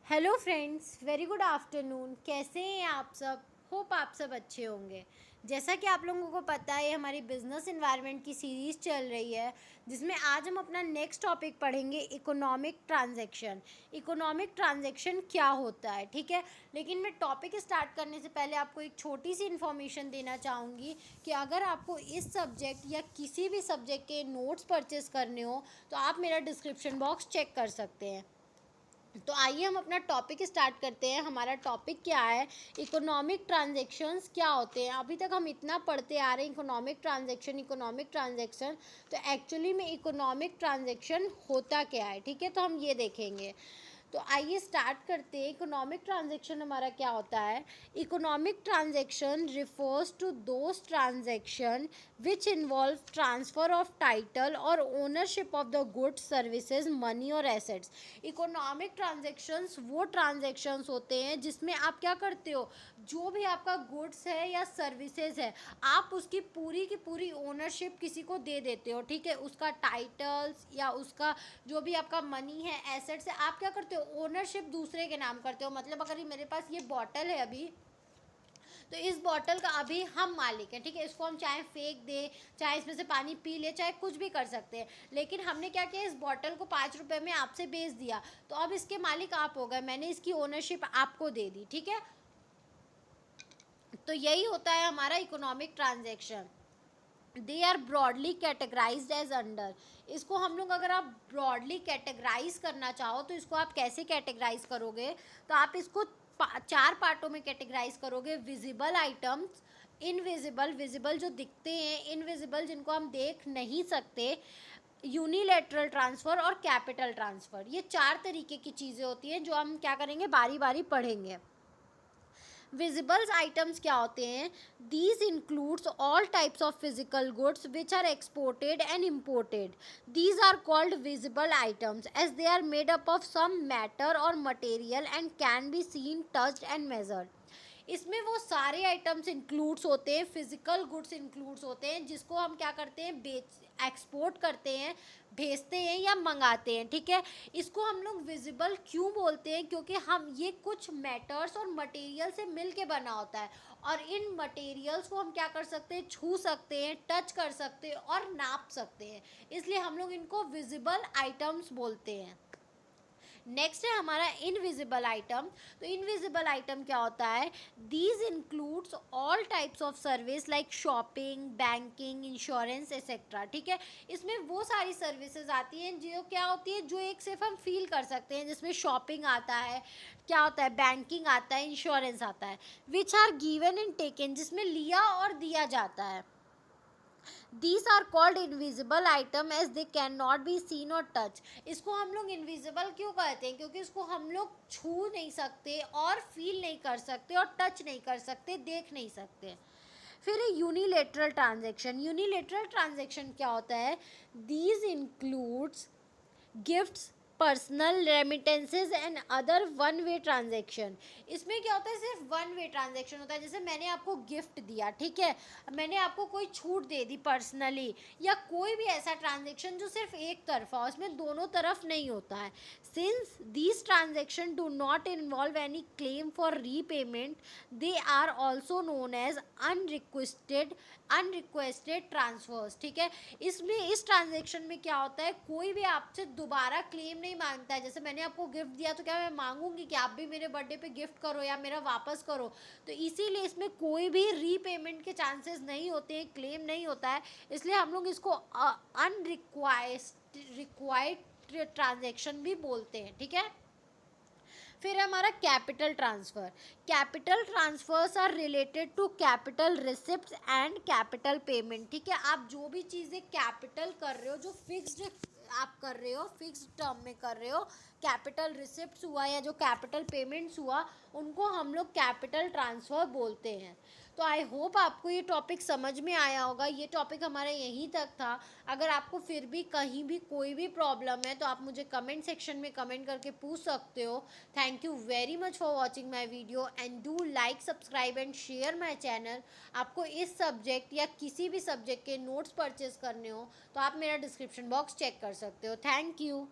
Hello friends, very good afternoon. कैसे हैं आप सब? होप आप सब अच्छे होंगे। जैसा कि आप लोगों को पता है, हमारी बिजनेस इन्वायरमेंट की सीरीज़ चल रही है, जिसमें आज हम अपना नेक्स्ट टॉपिक पढ़ेंगे, इकोनॉमिक ट्रांजैक्शन। इकोनॉमिक ट्रांजैक्शन क्या होता है, ठीक है। लेकिन मैं टॉपिक स्टार्ट करने से पहले आपको एक छोटी सी इन्फॉर्मेशन देना चाहूँगी कि अगर आपको इस सब्जेक्ट या किसी भी सब्जेक्ट के नोट्स परचेस करने हो तो आप मेरा डिस्क्रिप्शन बॉक्स चेक कर सकते हैं। तो आइए हम अपना टॉपिक स्टार्ट करते हैं। हमारा टॉपिक क्या है? इकोनॉमिक ट्रांजैक्शंस क्या होते हैं। अभी तक हम इतना पढ़ते आ रहे हैं, इकोनॉमिक ट्रांजैक्शन। तो एक्चुअली में इकोनॉमिक ट्रांजैक्शन होता क्या है, ठीक है। तो हम ये देखेंगे। तो आइए स्टार्ट करते हैं। इकोनॉमिक ट्रांजैक्शन हमारा क्या होता है? Economic transaction refers to those transaction which involve transfer of title और ownership of the goods, services, money और एसेट्स। इकोनॉमिक ट्रांजैक्शंस वो ट्रांजैक्शंस होते हैं जिसमें आप क्या करते हो, जो भी आपका गुड्स है या सर्विसेज है, आप उसकी पूरी की पूरी ओनरशिप किसी को दे देते हो, ठीक है। उसका टाइटल्स या उसका जो भी आपका मनी है, एसेट्स है, आप क्या करते हो, ओनरशिप दूसरे के नाम करते हो। मतलब अगर ये मेरे पास ये बॉटल है अभी, तो इस बॉटल का अभी हम मालिक हैं, ठीक है। इसको हम चाहे फेंक दें, चाहे इसमें से पानी पी ले, चाहे कुछ भी कर सकते हैं। लेकिन हमने क्या किया, इस बॉटल को 5 रुपए में आपसे बेच दिया, तो अब इसके मालिक आप हो गए, मैंने इसकी ओनरशिप आपको दे दी, ठीक है। तो यही होता है हमारा economic transaction. They are broadly categorized as under. इसको हम लोग, अगर आप ब्रॉडली कैटेगराइज करना चाहो तो इसको आप कैसे कैटेगराइज करोगे, तो आप इसको 4 पार्टों में कैटेगराइज करोगे। विजिबल आइटम्स, इनविजिबल, विजिबल जो दिखते हैं, इनविजिबल जिनको हम देख नहीं सकते, यूनिलेटरल ट्रांसफ़र और कैपिटल ट्रांसफ़र। ये 4 तरीके की चीज़ें होती हैं जो हम क्या करेंगे, बारी बारी पढ़ेंगे। विजिबल्स आइटम्स क्या होते हैं? These includes all types of physical goods which are exported and imported. These are called visible items as they are made up of some matter और material and can be seen, touched and measured. इसमें वो सारे items includes होते हैं, physical goods includes होते हैं, जिसको हम क्या करते हैं, एक्सपोर्ट करते हैं, भेजते हैं या मंगाते हैं, ठीक है। इसको हम लोग विजिबल क्यों बोलते हैं? क्योंकि हम ये कुछ मैटर्स और मटेरियल से मिल के बना होता है, और इन मटेरियल्स को हम क्या कर सकते हैं, छू सकते हैं, टच कर सकते हैं और नाप सकते हैं, इसलिए हम लोग इनको विजिबल आइटम्स बोलते हैं। नेक्स्ट है हमारा इनविजिबल आइटम। तो इनविजिबल आइटम क्या होता है? These includes all types of service like shopping, banking, insurance etcetera, ठीक है। इसमें वो सारी सर्विसेज आती हैं जो क्या होती है, जो एक सिर्फ हम फील कर सकते हैं, जिसमें शॉपिंग आता है, क्या होता है, बैंकिंग आता है, इंश्योरेंस आता है। Which are given and taken, जिसमें लिया और दिया जाता है। These are called invisible item as they cannot be seen or touch। इसको हम लोग इनविजिबल क्यों कहते हैं? क्योंकि इसको हम लोग छू नहीं सकते और फील नहीं कर सकते और टच नहीं कर सकते, देख नहीं सकते। फिर है यूनिलेटरल ट्रांजेक्शन। यूनिलेटरल ट्रांजेक्शन क्या होता है? These includes gifts, personal remittances and other one way transaction. इसमें क्या होता है, सिर्फ वन वे ट्रांजेक्शन होता है। जैसे मैंने आपको गिफ्ट दिया, ठीक है, मैंने आपको कोई छूट दे दी पर्सनली, या कोई भी ऐसा ट्रांजेक्शन जो सिर्फ एक तरफा हो, उसमें दोनों तरफ नहीं होता है। Since these transaction do not involve any claim for repayment, they are also known as unrequested transfers, ठीक है। इसमें इस ट्रांजेक्शन में क्या होता है, कोई भी आपसे दोबारा क्लेम नहीं मांगता है। जैसे मैंने आपको गिफ्ट दिया, तो क्या मैं मांगूंगी कि आप भी मेरे बर्थडे पे गिफ्ट करो या मेरा वापस करो? तो इसीलिए इसमें कोई भी रीपेमेंट के चांसेस नहीं होते हैं, क्लेम नहीं होता है, इसलिए हम लोग इसको रिक्वायर्ड ट्रांजेक्शन भी बोलते हैं, ठीक है। फिर हमारा capital transfer. Capital transfers are related to capital receipts and capital payment, ठीक है। आप जो भी चीज़ें कैपिटल कर रहे हो, जो फिक्स्ड आप कर रहे हो, फिक्स्ड टर्म में कर रहे हो, कैपिटल रिसिप्ट्स हुआ या जो कैपिटल पेमेंट्स हुआ, उनको हम लोग कैपिटल ट्रांसफ़र बोलते हैं। तो आई होप आपको ये टॉपिक समझ में आया होगा। ये टॉपिक हमारा यहीं तक था। अगर आपको फिर भी कहीं भी कोई भी प्रॉब्लम है तो आप मुझे कमेंट सेक्शन में कमेंट करके पूछ सकते हो। Thank you very much for watching my video and do like, subscribe and share my channel. आपको इस सब्जेक्ट या किसी भी सब्जेक्ट के नोट्स परचेज करने हो तो आप मेरा डिस्क्रिप्शन बॉक्स चेक कर सकते हो। Thank you.